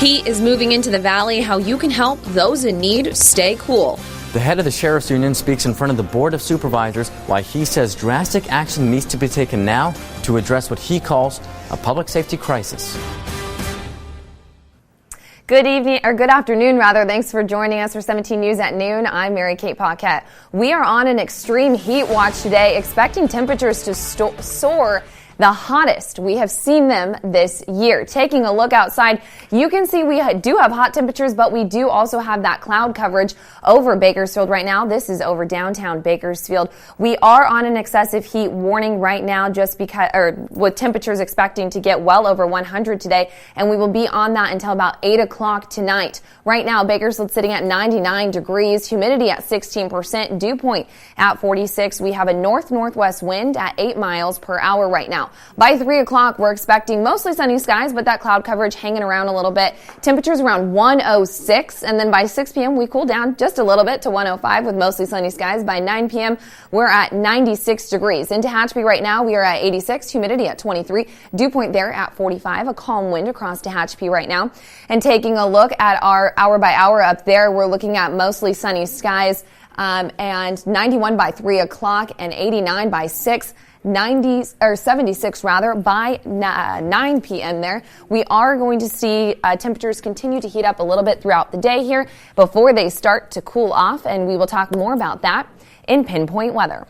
Heat is moving into the valley. How you can help those in need stay cool. The head of the Sheriff's Union speaks in front of the Board of Supervisors why he says drastic action needs to be taken now to address what he calls a public safety crisis. Good evening, or good afternoon, rather. Thanks for joining us for 17 News at noon. I'm Mary Kate Paquette. We are on an extreme heat watch today, expecting temperatures to soar the hottest we have seen them this year. Taking a look outside, you can see we do have hot temperatures, but we do also have that cloud coverage over Bakersfield right now. This is over downtown Bakersfield. We are on an excessive heat warning right now, just because, with temperatures expecting to get well over 100 today, and we will be on that until about 8 o'clock tonight. Right now, Bakersfield sitting at 99 degrees, humidity at 16%, dew point at 46. We have a north-northwest wind at 8 miles per hour right now. By 3 o'clock, we're expecting mostly sunny skies, but that cloud coverage hanging around a little bit. Temperatures around 106, and then by 6 p.m., we cool down just a little bit to 105 with mostly sunny skies. By 9 p.m., we're at 96 degrees. Into Tehachapi right now, we are at 86, humidity at 23, dew point there at 45, a calm wind across Tehachapi right now. And taking a look at our hour by hour up there, we're looking at mostly sunny skies, and 91 by 3 o'clock and 89 by 6. 76 rather by 9 p.m. there. We are going to see temperatures continue to heat up a little bit throughout the day here before they start to cool off, and we will talk more about that in Pinpoint Weather.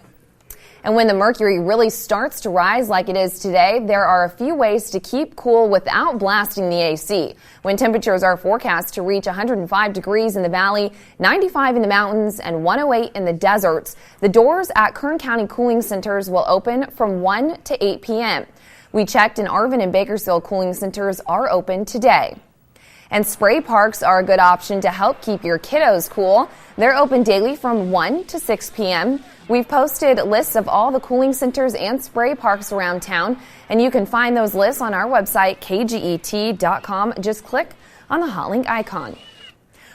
And when the mercury really starts to rise like it is today, there are a few ways to keep cool without blasting the AC. When temperatures are forecast to reach 105 degrees in the valley, 95 in the mountains, and 108 in the deserts, the doors at Kern County cooling centers will open from 1 to 8 p.m. We checked, and Arvin and Bakersfield cooling centers are open today. And spray parks are a good option to help keep your kiddos cool. They're open daily from 1 to 6 p.m. We've posted lists of all the cooling centers and spray parks around town, and you can find those lists on our website, kget.com. Just click on the hot link icon.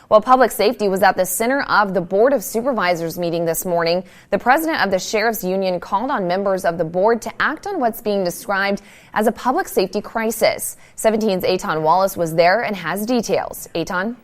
While public safety was at the center of the Board of Supervisors meeting this morning, the president of the Sheriff's Union called on members of the board to act on what's being described as a public safety crisis. 17's Eitan Wallace was there and has details. Eitan?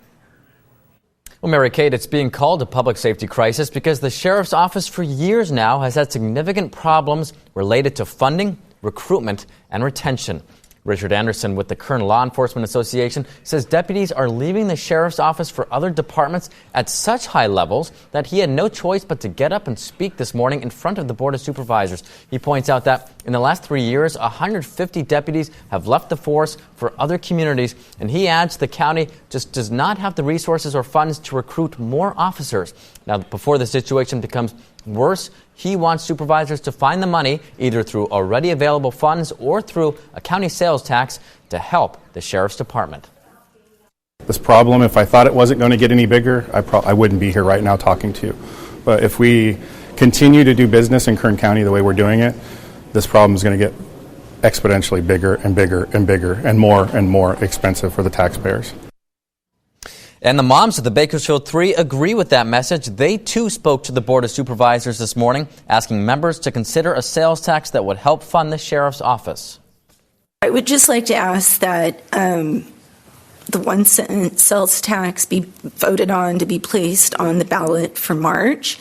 Well, Mary Kate, it's being called a public safety crisis because the sheriff's office for years now has had significant problems related to funding, recruitment, and retention. Richard Anderson with the Kern Law Enforcement Association says deputies are leaving the sheriff's office for other departments at such high levels that he had no choice but to get up and speak this morning in front of the Board of Supervisors. He points out that in the last 3 years, 150 deputies have left the force for other communities, and he adds the county just does not have the resources or funds to recruit more officers. Now, before the situation becomes worse, he wants supervisors to find the money either through already available funds or through a county sales tax to help the sheriff's department. This problem, if I thought it wasn't going to get any bigger, I wouldn't be here right now talking to you. But if we continue to do business in Kern County the way we're doing it, this problem is going to get exponentially bigger and bigger and bigger and more expensive for the taxpayers. And the moms of the Bakersfield 3 agree with that message. They, too, spoke to the Board of Supervisors this morning, asking members to consider a sales tax that would help fund the sheriff's office. I would just like to ask that the 1 cent sales tax be voted on to be placed on the ballot for March.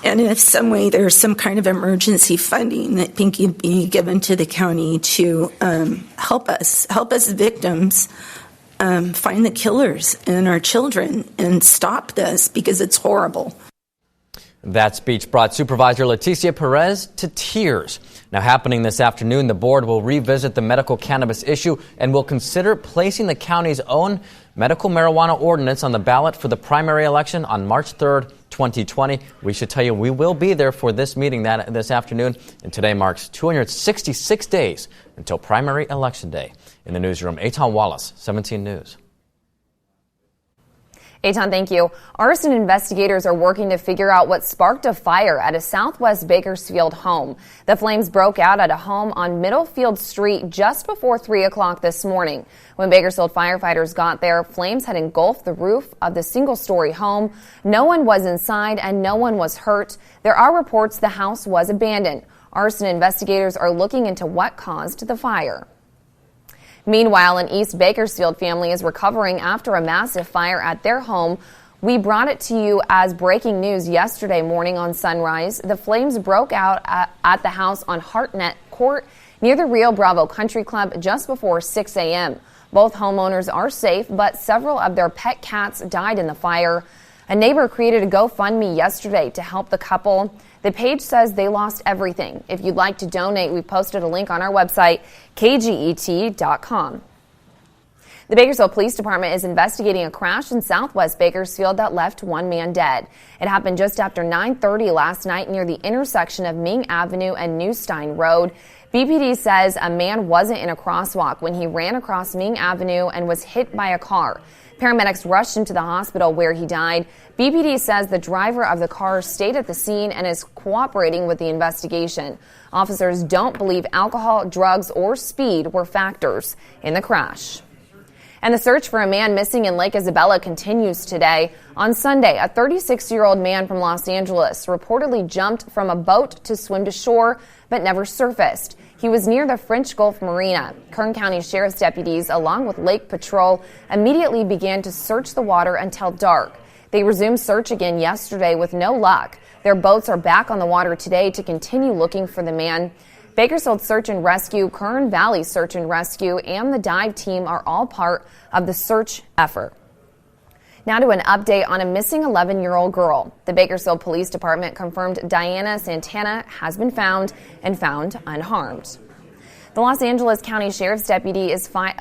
And if some way there's some kind of emergency funding that can be given to the county to help us victims find the killers and our children and stop this because it's horrible. That speech brought Supervisor Leticia Perez to tears. Now, happening this afternoon, the board will revisit the medical cannabis issue and will consider placing the county's own medical marijuana ordinance on the ballot for the primary election on March 3rd, 2020. We should tell you we will be there for this meeting this afternoon, and today marks 266 days until primary election day. In the newsroom, Eitan Wallace, 17 News. Eitan, thank you. Arson investigators are working to figure out what sparked a fire at a Southwest Bakersfield home. The flames broke out at a home on Middlefield Street just before 3 o'clock this morning. When Bakersfield firefighters got there, flames had engulfed the roof of the single-story home. No one was inside and no one was hurt. There are reports the house was abandoned. Arson investigators are looking into what caused the fire. Meanwhile, an East Bakersfield family is recovering after a massive fire at their home. We brought it to you as breaking news yesterday morning on Sunrise. The flames broke out at the house on Hartnett Court near the Rio Bravo Country Club just before 6 a.m. Both homeowners are safe, but several of their pet cats died in the fire. A neighbor created a GoFundMe yesterday to help the couple. The page says they lost everything. If you'd like to donate, we posted a link on our website, kget.com. The Bakersfield Police Department is investigating a crash in southwest Bakersfield that left one man dead. It happened just after 9:30 last night near the intersection of Ming Avenue and Newstein Road. BPD says a man wasn't in a crosswalk when he ran across Ming Avenue and was hit by a car. Paramedics rushed him to the hospital where he died. BPD says the driver of the car stayed at the scene and is cooperating with the investigation. Officers don't believe alcohol, drugs, or speed were factors in the crash. And the search for a man missing in Lake Isabella continues today. On Sunday, a 36-year-old man from Los Angeles reportedly jumped from a boat to swim to shore, but never surfaced. He was near the French Gulf Marina. Kern County Sheriff's deputies, along with Lake Patrol, immediately began to search the water until dark. They resumed search again yesterday with no luck. Their boats are back on the water today to continue looking for the man. Bakersfield Search and Rescue, Kern Valley Search and Rescue, and the dive team are all part of the search effort. Now to an update on a missing 11-year-old girl. The Bakersfield Police Department confirmed Diana Santana has been found and found unharmed. The Los Angeles County Sheriff's Deputy is fighting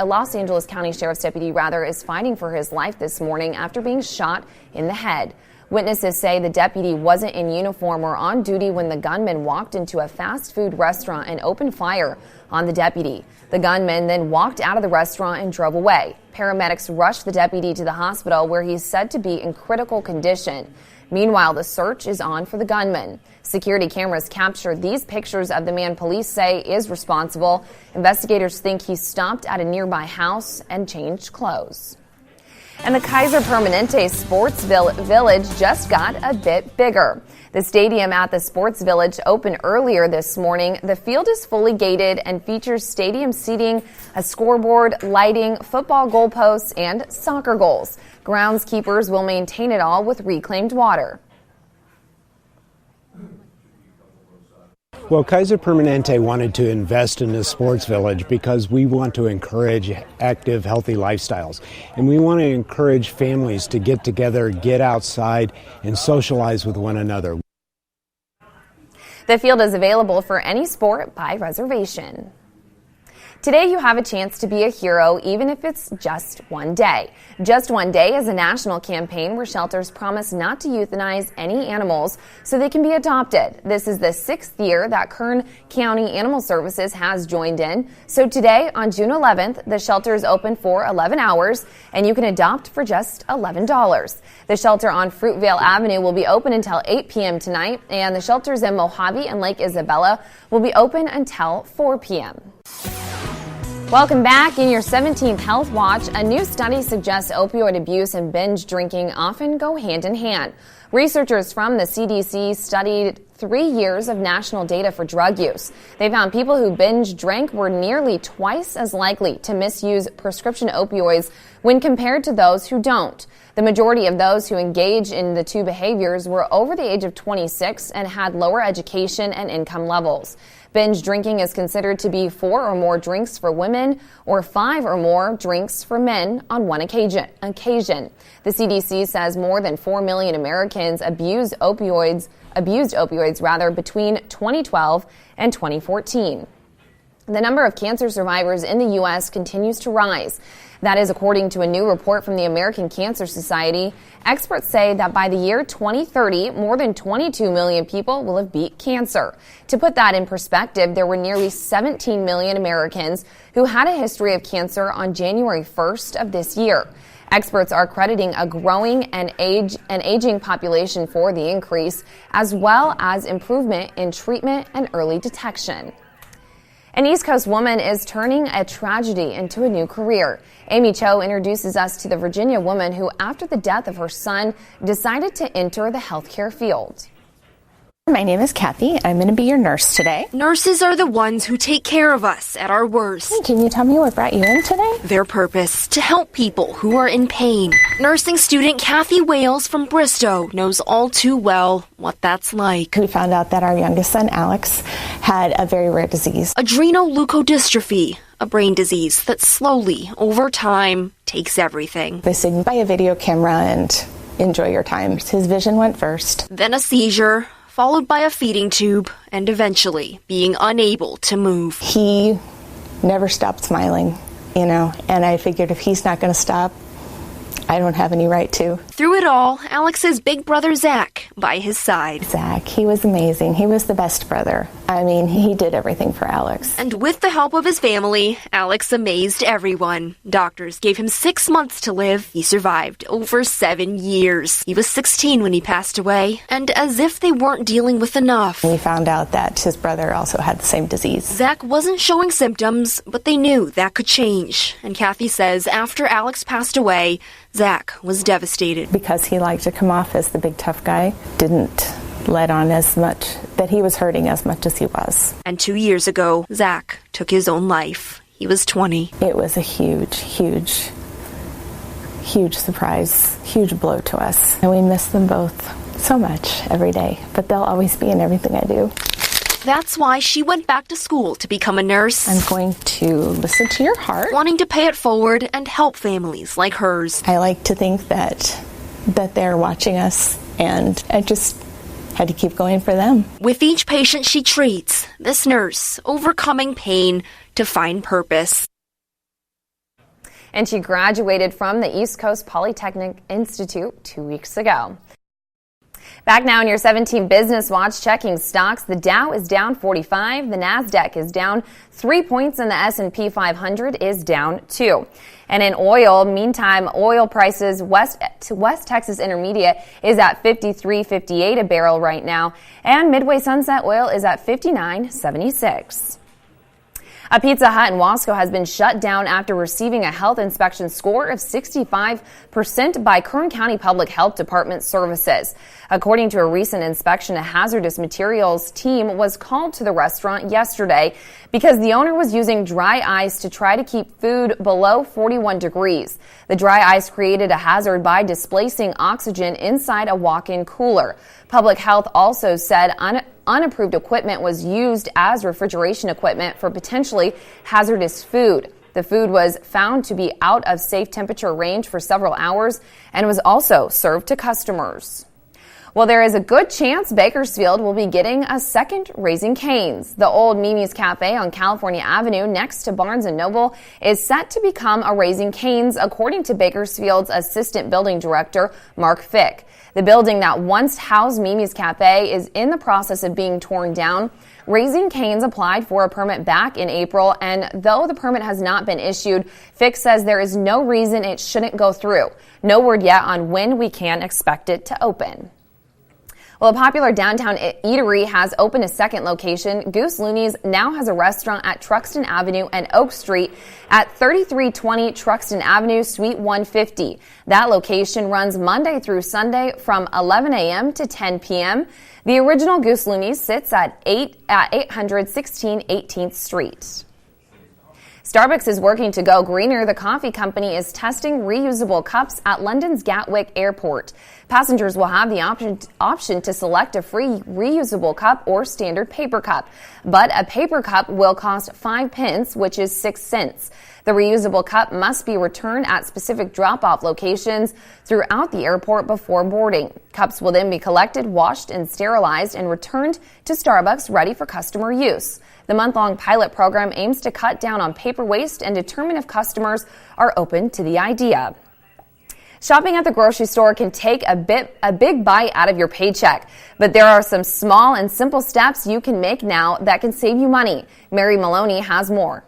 for his life this morning after being shot in the head. Witnesses say the deputy wasn't in uniform or on duty when the gunman walked into a fast food restaurant and opened fire on the deputy. The gunman then walked out of the restaurant and drove away. Paramedics rushed the deputy to the hospital where he's said to be in critical condition. Meanwhile, the search is on for the gunman. Security cameras captured these pictures of the man police say is responsible. Investigators think he stopped at a nearby house and changed clothes. And the Kaiser Permanente Sports Village just got a bit bigger. The stadium at the Sports Village opened earlier this morning. The field is fully gated and features stadium seating, a scoreboard, lighting, football goalposts, and soccer goals. Groundskeepers will maintain it all with reclaimed water. Well, Kaiser Permanente wanted to invest in this sports village because we want to encourage active, healthy lifestyles. And we want to encourage families to get together, get outside, and socialize with one another. The field is available for any sport by reservation. Today you have a chance to be a hero, even if it's just one day. Just One Day is a national campaign where shelters promise not to euthanize any animals so they can be adopted. This is the 6th year that Kern County Animal Services has joined in. So today, on June 11th, the shelter is open for 11 hours, and you can adopt for just $11. The shelter on Fruitvale Avenue will be open until 8 p.m. tonight, and the shelters in Mojave and Lake Isabella will be open until 4 p.m. Welcome back. In your 17th Health Watch, a new study suggests opioid abuse and binge drinking often go hand in hand. Researchers from the CDC studied 3 years of national data for drug use. They found people who binge drank were nearly twice as likely to misuse prescription opioids when compared to those who don't. The majority of those who engage in the two behaviors were over the age of 26 and had lower education and income levels. Binge drinking is considered to be 4 or more drinks for women or 5 or more drinks for men on one occasion. The CDC says more than 4 million Americans abused opioids between 2012 and 2014. The number of cancer survivors in the U.S. continues to rise. That is according to a new report from the American Cancer Society. Experts say that by the year 2030, more than 22 million people will have beat cancer. To put that in perspective, there were nearly 17 million Americans who had a history of cancer on January 1st of this year. Experts are crediting a growing and aging population for the increase, as well as improvement in treatment and early detection. An East Coast woman is turning a tragedy into a new career. Amy Cho introduces us to the Virginia woman who, after the death of her son, decided to enter the healthcare field. My name is Kathy. I'm going to be your nurse today. Nurses are the ones who take care of us at our worst. Hey, can you tell me what brought you in today? Their purpose, to help people who are in pain. Nursing student Kathy Wales from Bristow knows all too well what that's like. We found out that our youngest son, Alex, had a very rare disease. Adrenoleukodystrophy, a brain disease that slowly, over time, takes everything. They said, buy a video camera and enjoy your time. His vision went first. Then a seizure, followed by a feeding tube, and eventually being unable to move. He never stopped smiling, and I figured if he's not going to stop, I don't have any right to. Through it all, Alex's big brother Zach by his side. Zach, he was amazing. He was the best brother. I mean, he did everything for Alex. And with the help of his family, Alex amazed everyone. Doctors gave him 6 months to live. He survived over 7 years. He was 16 when he passed away, and as if they weren't dealing with enough. We found out that his brother also had the same disease. Zach wasn't showing symptoms, but they knew that could change. And Kathy says after Alex passed away, Zach was devastated. Because he liked to come off as the big tough guy, didn't let on as much that he was hurting as much as he was. And 2 years ago, Zach took his own life. He was 20. It was a huge surprise, huge blow to us. And we miss them both so much every day, but they'll always be in everything I do. That's why she went back to school to become a nurse. I'm going to listen to your heart. Wanting to pay it forward and help families like hers. I like to think that they're watching us, and I just had to keep going for them. With each patient she treats, this nurse overcoming pain to find purpose. And she graduated from the East Coast Polytechnic Institute 2 weeks ago. Back now in your 17 Business Watch, checking stocks. The Dow is down 45. The NASDAQ is down 3 points, and the S&P 500 is down 2. And in oil, meantime, oil prices West Texas Intermediate is at $53.58 a barrel right now, and Midway Sunset Oil is at $59.76. A Pizza Hut in Wasco has been shut down after receiving a health inspection score of 65% by Kern County Public Health Department Services. According to a recent inspection, a hazardous materials team was called to the restaurant yesterday because the owner was using dry ice to try to keep food below 41 degrees. The dry ice created a hazard by displacing oxygen inside a walk-in cooler. Public Health also said unapproved equipment was used as refrigeration equipment for potentially hazardous food. The food was found to be out of safe temperature range for several hours and was also served to customers. Well, there is a good chance Bakersfield will be getting a second Raising Cane's. The old Mimi's Cafe on California Avenue next to Barnes & Noble is set to become a Raising Cane's, according to Bakersfield's Assistant Building Director, Mark Fick. The building that once housed Mimi's Cafe is in the process of being torn down. Raising Cane's applied for a permit back in April, and though the permit has not been issued, Fick says there is no reason it shouldn't go through. No word yet on when we can expect it to open. Well, a popular downtown eatery has opened a second location. Goose Looney's now has a restaurant at Truxton Avenue and Oak Street at 3320 Truxton Avenue, Suite 150. That location runs Monday through Sunday from 11 a.m. to 10 p.m. The original Goose Looney's sits at 816 18th Street. Starbucks is working to go greener. The coffee company is testing reusable cups at London's Gatwick Airport. Passengers will have the option to select a free reusable cup or standard paper cup. But a paper cup will cost 5 pence, which is 6 cents. The reusable cup must be returned at specific drop-off locations throughout the airport before boarding. Cups will then be collected, washed, and sterilized and returned to Starbucks ready for customer use. The month-long pilot program aims to cut down on paper waste and determine if customers are open to the idea. Shopping at the grocery store can take a big bite out of your paycheck, but there are some small and simple steps you can make now that can save you money. Mary Maloney has more.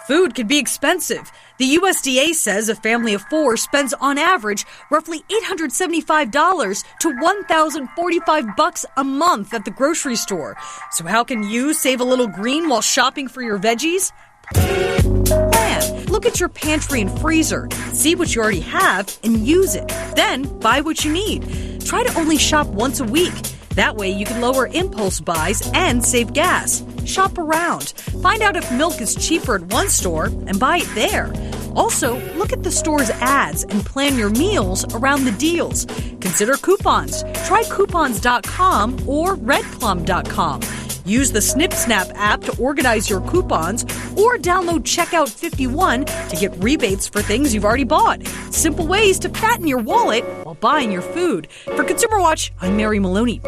Food can be expensive. The USDA says a family of 4 spends on average roughly $875 to $1,045 a month at the grocery store. So how can you save a little green while shopping for your veggies? Plan. Look at your pantry and freezer. See what you already have and use it. Then buy what you need. try to only shop once a week. That way you can lower impulse buys and save gas. Shop around. Find out if milk is cheaper at one store and buy it there. Also, look at the store's ads and plan your meals around the deals. Consider coupons. Try coupons.com or redplum.com. Use the SnipSnap app to organize your coupons or download Checkout 51 to get rebates for things you've already bought. Simple ways to fatten your wallet while buying your food. For Consumer Watch, I'm Mary Maloney.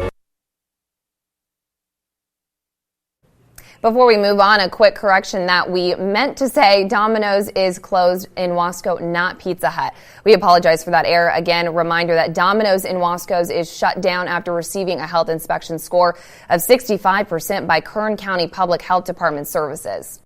Before we move on, a quick correction that we meant to say Domino's is closed in Wasco, not Pizza Hut. We apologize for that error. Again, reminder that Domino's in Wasco is shut down after receiving a health inspection score of 65% by Kern County Public Health Department Services.